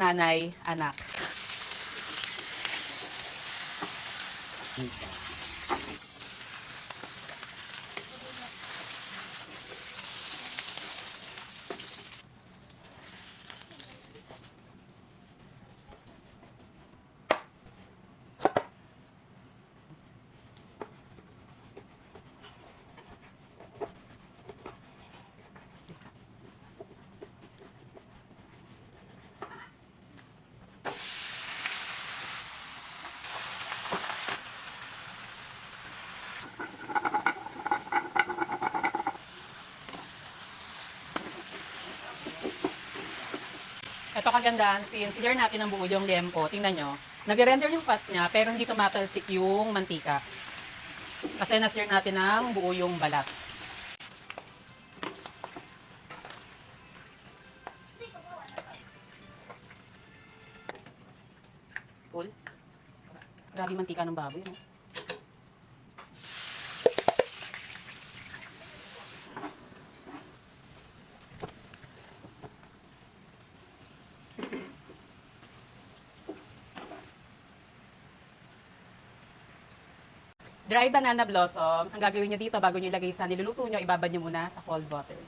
nanay, anak. Ito kagandahan, since clear natin ang buo yung liempo, tingnan nyo, nag-render yung fats niya, pero hindi tumatalsik yung mantika. Kasi na-sear natin ang buo yung balat. Cool. Grabe mantika ng baboy, no? Dry banana blossoms, ang gagawin nyo dito bago nyo ilagay sa niluluto nyo, ibabad nyo muna sa cold water.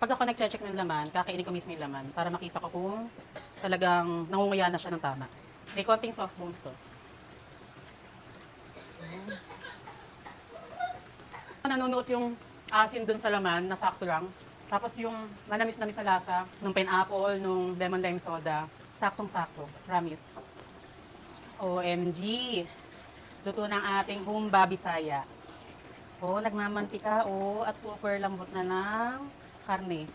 Pag ako nag-check ng laman, kakainin ko mismo yung laman para makita ko kung talagang nangunguya na siya ng tama. May konting soft bones to. Nanonood yung asin dun sa laman, na sakto lang. Tapos yung manamis-namis na lasa, nung pineapple, nung lemon lime soda, saktong-sakto, promise. OMG! Luto ng ating humba bisaya. Oh, nagmamantika, oh, at super lambot na ng karne.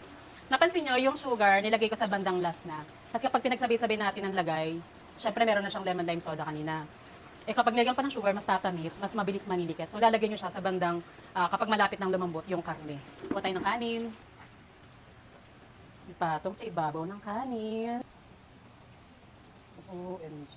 Napansin nyo, yung sugar, nilagay ko sa bandang last na. Kasi kapag pinagsabay-sabay natin ang lagay, syempre meron na siyang lemon lime soda kanina. Eh kapag nilagyan pa ng sugar, mas tatamis, mas mabilis manilikit. So lalagyan nyo siya sa bandang, kapag malapit ng lumambot yung karne. Kuha tayo ng kanin. Ipatong sa ibabaw ng kanin. OMG.